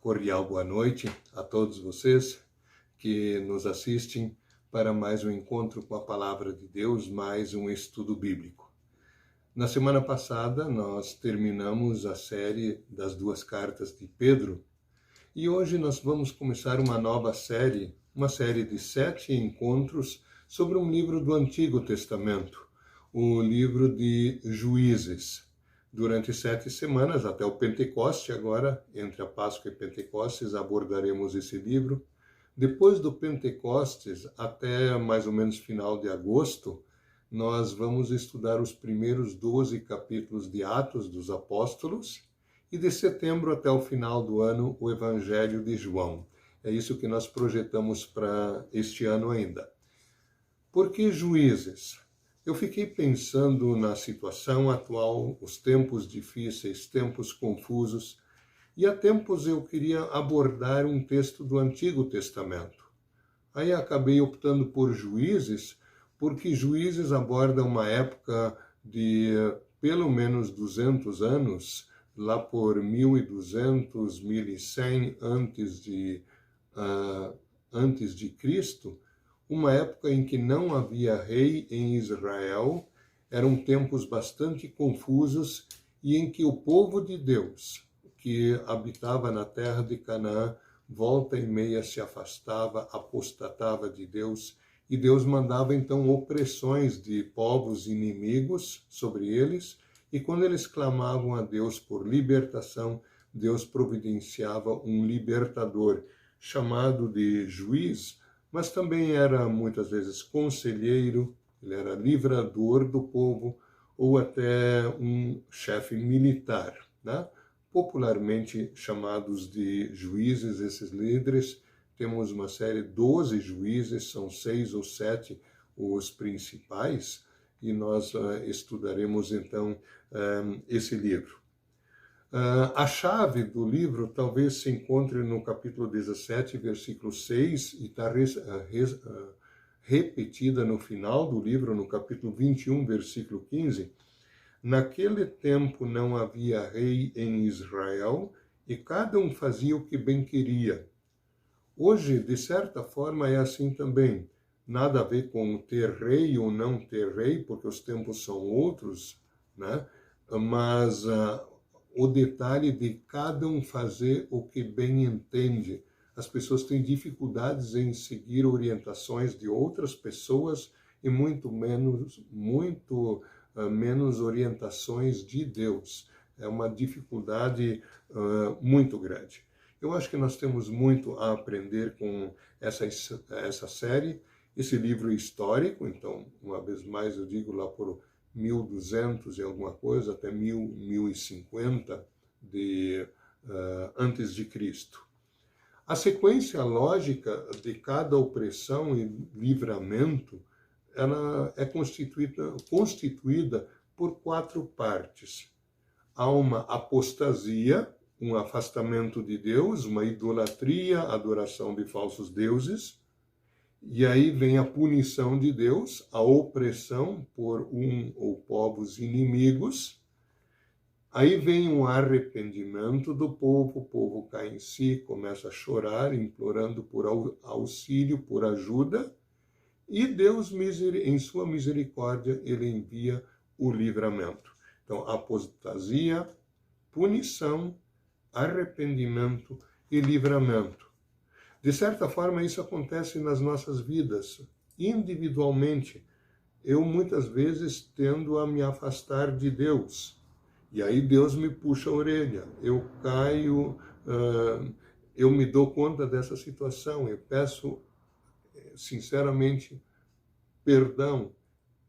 cordial boa noite a todos vocês que nos assistem para mais um encontro com a Palavra de Deus, mais um estudo bíblico. Na semana passada, nós terminamos a série das duas cartas de Pedro e hoje nós vamos começar uma nova série, uma série de 7 encontros sobre um livro do Antigo Testamento, o livro de Juízes. Durante 7 semanas, até o Pentecoste, agora, entre a Páscoa e Pentecostes, abordaremos esse livro. Depois do Pentecostes, até mais ou menos final de agosto, nós vamos estudar os primeiros 12 capítulos de Atos dos Apóstolos e de setembro até o final do ano, o Evangelho de João. É isso que nós projetamos para este ano ainda. Por que Juízes? Eu fiquei pensando na situação atual, os tempos difíceis, tempos confusos, e há tempos eu queria abordar um texto do Antigo Testamento. Aí acabei optando por Juízes, porque Juízes aborda uma época de pelo menos 200 anos, lá por 1200, 1100 antes de Cristo, uma época em que não havia rei em Israel, eram tempos bastante confusos e em que o povo de Deus, que habitava na terra de Canaã, volta e meia se afastava, apostatava de Deus, e Deus mandava então opressões de povos inimigos sobre eles, e quando eles clamavam a Deus por libertação, Deus providenciava um libertador, chamado de juiz, mas também era muitas vezes conselheiro, ele era livrador do povo, ou até um chefe militar, né? Popularmente chamados de juízes, esses líderes. Temos uma série de 12 juízes, são 6 ou 7 os principais, e nós estudaremos então esse livro. A chave do livro talvez se encontre no capítulo 17, versículo 6, e está repetida no final do livro, no capítulo 21, versículo 15. Naquele tempo não havia rei em Israel, e cada um fazia o que bem queria. Hoje, de certa forma, é assim também. Nada a ver com ter rei ou não ter rei, porque os tempos são outros, né? Mas o detalhe de cada um fazer o que bem entende. As pessoas têm dificuldades em seguir orientações de outras pessoas e muito menos orientações de Deus. É uma dificuldade muito grande. Eu acho que nós temos muito a aprender com essa série, esse livro histórico. Então, uma vez mais eu digo, lá por 1200 e alguma coisa, até 1050 antes de Cristo. A sequência lógica de cada opressão e livramento, ela é constituída por 4 partes. Há uma apostasia, um afastamento de Deus, uma idolatria, adoração de falsos deuses. E aí vem a punição de Deus, a opressão por um ou povos inimigos. Aí vem um arrependimento do povo, o povo cai em si, começa a chorar, implorando por auxílio, por ajuda. E Deus, em sua misericórdia, ele envia o livramento. Então, apostasia, punição, arrependimento e livramento. De certa forma, isso acontece nas nossas vidas, individualmente. Eu, muitas vezes, tendo a me afastar de Deus. E aí Deus me puxa a orelha. Eu caio, eu me dou conta dessa situação. Eu peço, sinceramente, perdão.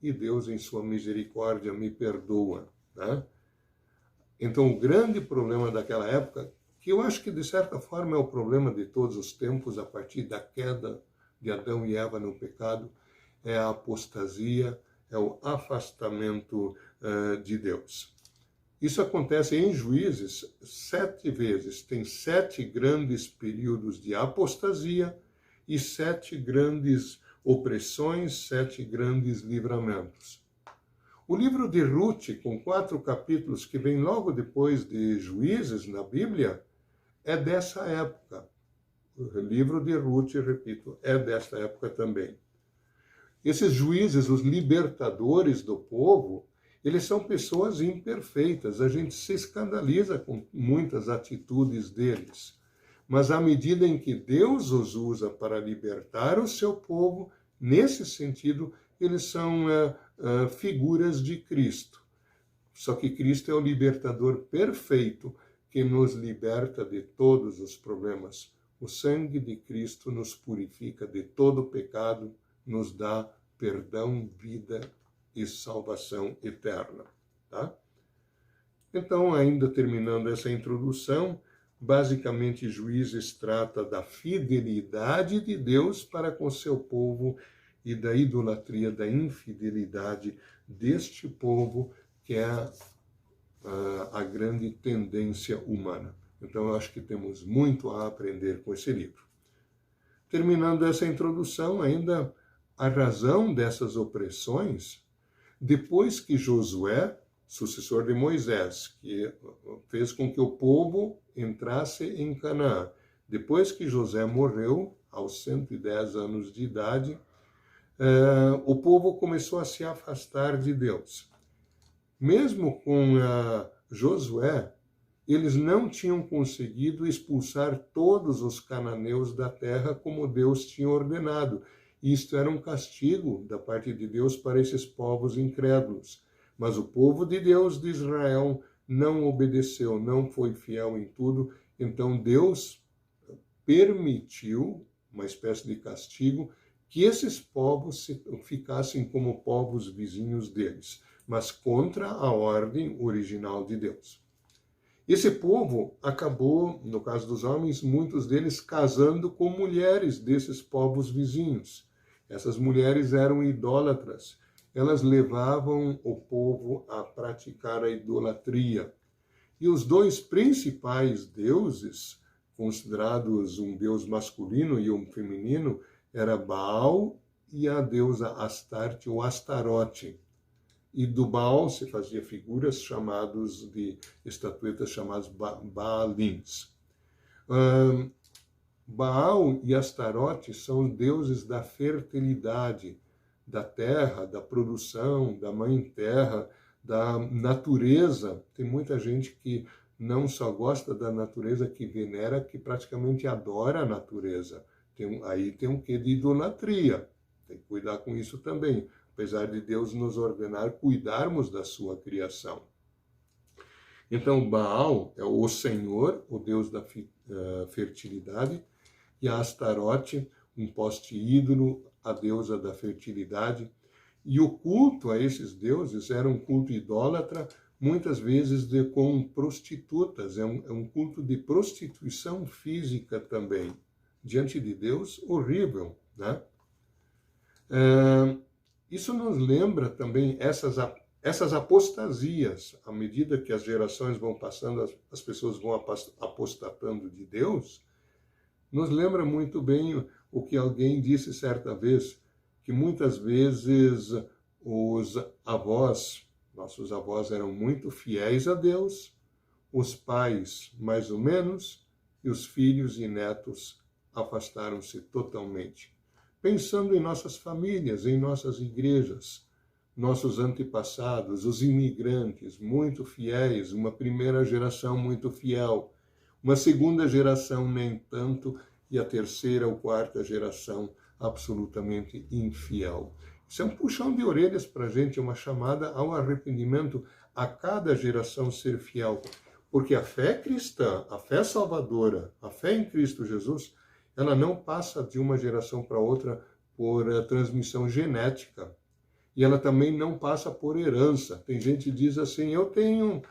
E Deus, em sua misericórdia, me perdoa, né? Então, o grande problema daquela época, que eu acho que, de certa forma, é o problema de todos os tempos, a partir da queda de Adão e Eva no pecado, é a apostasia, é o afastamento de Deus. Isso acontece em Juízes 7 vezes. Tem 7 grandes períodos de apostasia e 7 grandes opressões, 7 grandes livramentos. O livro de Ruth, com 4 capítulos, que vem logo depois de Juízes na Bíblia, é dessa época. O livro de Ruth, repito, é desta época também. Esses juízes, os libertadores do povo, eles são pessoas imperfeitas. A gente se escandaliza com muitas atitudes deles. Mas à medida em que Deus os usa para libertar o seu povo, nesse sentido, eles são figuras de Cristo. Só que Cristo é o libertador perfeito que nos liberta de todos os problemas. O sangue de Cristo nos purifica de todo pecado, nos dá perdão, vida e salvação eterna. Tá? Então, ainda terminando essa introdução, basicamente Juízes trata da fidelidade de Deus para com seu povo e da idolatria, da infidelidade deste povo, que é a grande tendência humana. Então, eu acho que temos muito a aprender com esse livro. Terminando essa introdução, ainda a razão dessas opressões, depois que Josué, sucessor de Moisés, que fez com que o povo entrasse em Canaã, depois que José morreu, aos 110 anos de idade, o povo começou a se afastar de Deus. Mesmo com Josué, eles não tinham conseguido expulsar todos os cananeus da terra como Deus tinha ordenado. Isto era um castigo da parte de Deus para esses povos incrédulos. Mas o povo de Deus, de Israel, não obedeceu, não foi fiel em tudo. Então Deus permitiu, uma espécie de castigo, que esses povos ficassem como povos vizinhos deles, mas contra a ordem original de Deus. Esse povo acabou, no caso dos homens, muitos deles casando com mulheres desses povos vizinhos. Essas mulheres eram idólatras. Elas levavam o povo a praticar a idolatria. E os dois principais deuses, considerados um deus masculino e um feminino, era Baal e a deusa Astarte ou Astarote. E do Baal se fazia figuras chamadas de estatuetas chamadas Baalins. Baal e Astarote são deuses da fertilidade, da terra, da produção, da mãe terra, da natureza. Tem muita gente que não só gosta da natureza, que venera, que praticamente adora a natureza. Aí tem um quê de idolatria. Tem que cuidar com isso também, apesar de Deus nos ordenar cuidarmos da sua criação. Então, Baal é o Senhor, o Deus da fertilidade, e a Astarote, um poste ídolo, a deusa da fertilidade. E o culto a esses deuses era um culto idólatra, muitas vezes com prostitutas, é um culto de prostituição física também. Diante de Deus, horrível, né? Isso nos lembra também essas apostasias. À medida que as gerações vão passando, as pessoas vão apostatando de Deus, nos lembra muito bem o que alguém disse certa vez, que muitas vezes os avós, nossos avós eram muito fiéis a Deus, os pais mais ou menos, e os filhos e netos afastaram-se totalmente. Pensando em nossas famílias, em nossas igrejas, nossos antepassados, os imigrantes muito fiéis, uma primeira geração muito fiel, uma segunda geração nem tanto, e a terceira ou quarta geração absolutamente infiel. Isso é um puxão de orelhas para a gente, é uma chamada ao arrependimento, a cada geração ser fiel. Porque a fé cristã, a fé salvadora, a fé em Cristo Jesus, ela não passa de uma geração para outra por transmissão genética. E ela também não passa por herança. Tem gente que diz assim, eu tenho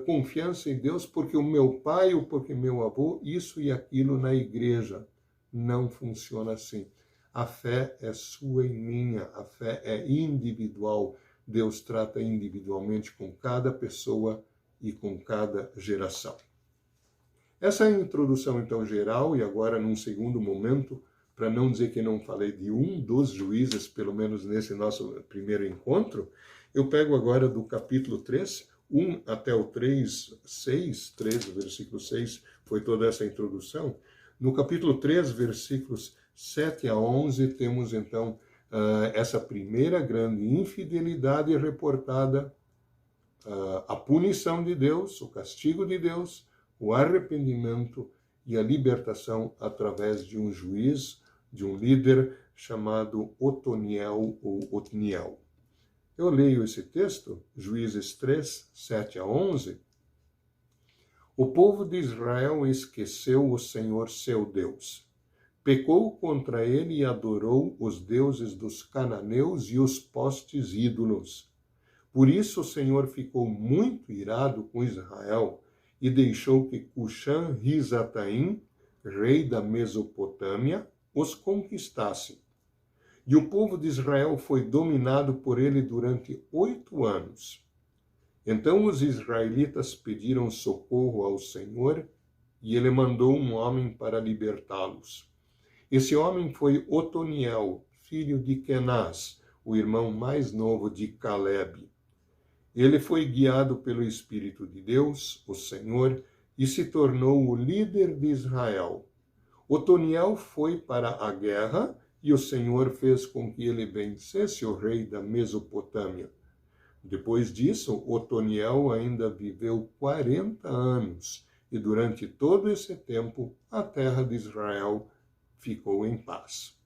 confiança em Deus porque o meu pai ou porque meu avô, isso e aquilo na igreja. Não funciona assim. A fé é sua e minha, a fé é individual. Deus trata individualmente com cada pessoa e com cada geração. Essa é a introdução, então, geral, e agora, num segundo momento, para não dizer que não falei de um dos juízes, pelo menos nesse nosso primeiro encontro, eu pego agora do capítulo 3, 1 até o 3, 6, 13, versículo 6, foi toda essa introdução. No capítulo 3, versículos 7 a 11, temos então essa primeira grande infidelidade reportada, a punição de Deus, o castigo de Deus, o arrependimento e a libertação através de um juiz, de um líder chamado Otoniel ou Otniel. Eu leio esse texto, Juízes 3, 7 a 11. O povo de Israel esqueceu o Senhor seu Deus. Pecou contra ele e adorou os deuses dos cananeus e os postes ídolos. Por isso o Senhor ficou muito irado com Israel e deixou que Cushan-Risataim, rei da Mesopotâmia, os conquistasse. E o povo de Israel foi dominado por ele durante 8 anos. Então os israelitas pediram socorro ao Senhor e ele mandou um homem para libertá-los. Esse homem foi Otoniel, filho de Kenaz, o irmão mais novo de Caleb. Ele foi guiado pelo Espírito de Deus, o Senhor, e se tornou o líder de Israel. Otoniel foi para a guerra e o Senhor fez com que ele vencesse o rei da Mesopotâmia. Depois disso, Otoniel ainda viveu 40 anos e durante todo esse tempo a terra de Israel ficou em paz.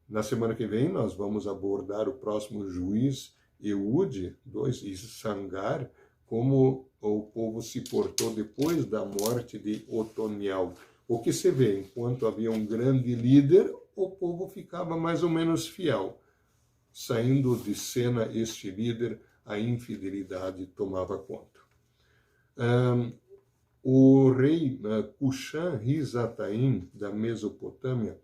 Na semana que vem nós vamos abordar o próximo juiz, Eude, e Sangar, como o povo se portou depois da morte de Otoniel. O que se vê, enquanto havia um grande líder, o povo ficava mais ou menos fiel. Saindo de cena este líder, a infidelidade tomava conta. O rei Cushan-Risataim, da Mesopotâmia,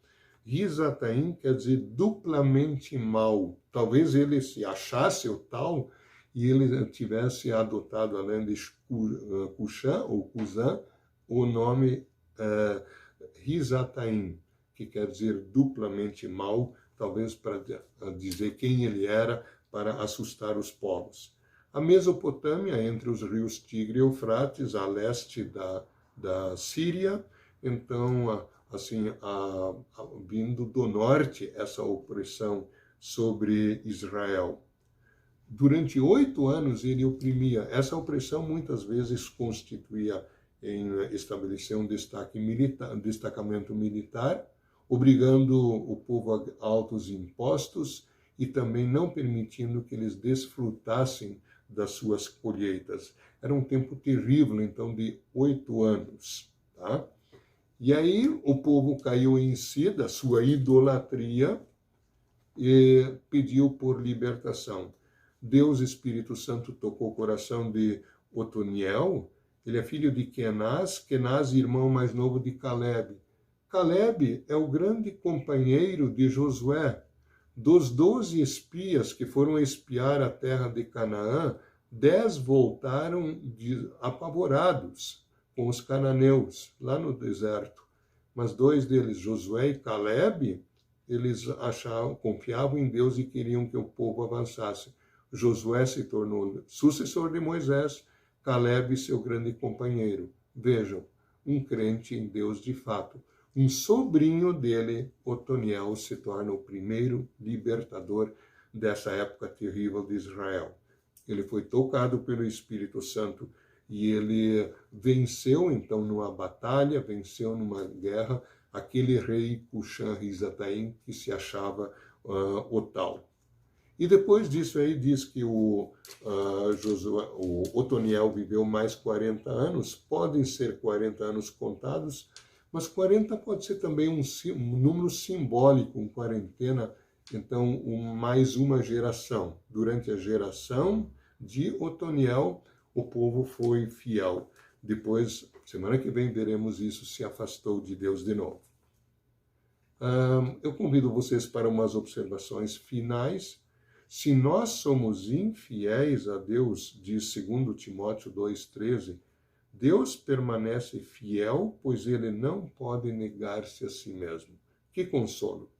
Risataim quer dizer duplamente mau. Talvez ele se achasse o tal e ele tivesse adotado, além de Cushan ou Cusã, o nome Risataim, que quer dizer duplamente mau, talvez para dizer quem ele era, para assustar os povos. A Mesopotâmia, entre os rios Tigre e Eufrates, a leste da Síria, então, assim, vindo do norte, essa opressão sobre Israel. Durante 8 anos ele oprimia. Essa opressão muitas vezes constituía em estabelecer um destacamento militar, obrigando o povo a altos impostos e também não permitindo que eles desfrutassem das suas colheitas. Era um tempo terrível, então, de 8 anos. Tá? E aí o povo caiu em si da sua idolatria e pediu por libertação. Deus, Espírito Santo, tocou o coração de Otoniel. Ele é filho de Kenaz, irmão mais novo de Caleb. Caleb é o grande companheiro de Josué. Dos 12 espias que foram espiar a terra de Canaã, 10 voltaram apavorados com os cananeus, lá no deserto. Mas 2 deles, Josué e Caleb, eles confiavam em Deus e queriam que o povo avançasse. Josué se tornou sucessor de Moisés, Caleb seu grande companheiro. Vejam, um crente em Deus de fato. Um sobrinho dele, Otoniel, se torna o primeiro libertador dessa época terrível de Israel. Ele foi tocado pelo Espírito Santo e ele venceu, então, numa batalha, venceu numa guerra, aquele rei Cushan-Risataim que se achava o tal. E depois disso aí diz que o Otoniel viveu mais 40 anos, podem ser 40 anos contados, mas 40 pode ser também um número simbólico, um quarentena, então mais uma geração. Durante a geração de Otoniel, o povo foi fiel. Depois, semana que vem, veremos isso, se afastou de Deus de novo. Eu convido vocês para umas observações finais. Se nós somos infiéis a Deus, diz 2 Timóteo 2,13, Deus permanece fiel, pois ele não pode negar-se a si mesmo. Que consolo!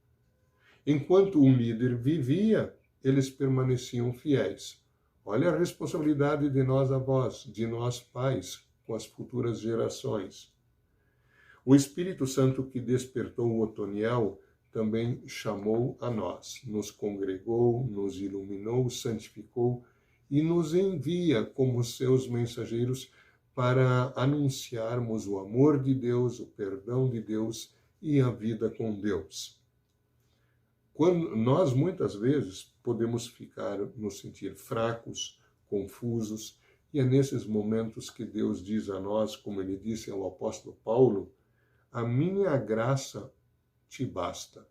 Enquanto um líder vivia, eles permaneciam fiéis. Olha a responsabilidade de nós avós, de nós pais, com as futuras gerações. O Espírito Santo que despertou o Otoniel também chamou a nós, nos congregou, nos iluminou, santificou e nos envia como seus mensageiros para anunciarmos o amor de Deus, o perdão de Deus e a vida com Deus. Quando nós muitas vezes podemos nos sentir fracos, confusos, e é nesses momentos que Deus diz a nós, como ele disse ao apóstolo Paulo, a minha graça te basta,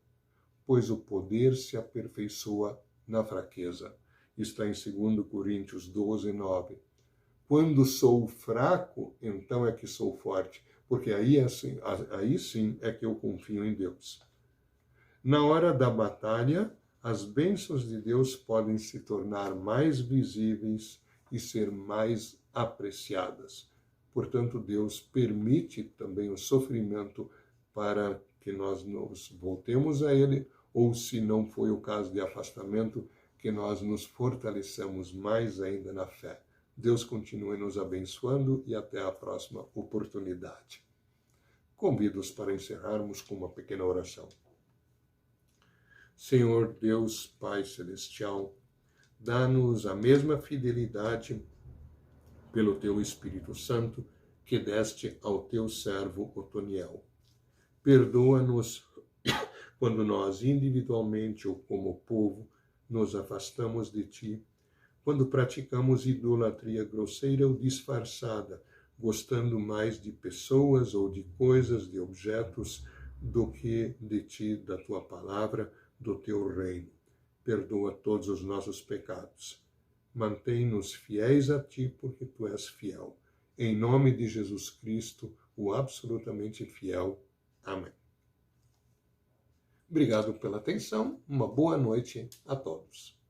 pois o poder se aperfeiçoa na fraqueza. Está em 2 Coríntios 12, 9. Quando sou fraco, então é que sou forte, porque aí sim é que eu confio em Deus. Na hora da batalha, as bênçãos de Deus podem se tornar mais visíveis e ser mais apreciadas. Portanto, Deus permite também o sofrimento para que nós nos voltemos a Ele, ou se não foi o caso de afastamento, que nós nos fortaleçamos mais ainda na fé. Deus continue nos abençoando e até a próxima oportunidade. Convido-os para encerrarmos com uma pequena oração. Senhor Deus, Pai Celestial, dá-nos a mesma fidelidade pelo Teu Espírito Santo que deste ao Teu servo Otoniel. Perdoa-nos quando nós individualmente ou como povo nos afastamos de Ti, quando praticamos idolatria grosseira ou disfarçada, gostando mais de pessoas ou de coisas, de objetos, do que de Ti, da Tua palavra, do Teu reino. Perdoa todos os nossos pecados. Mantém-nos fiéis a Ti, porque Tu és fiel. Em nome de Jesus Cristo, o absolutamente fiel. Amém. Obrigado pela atenção. Uma boa noite a todos.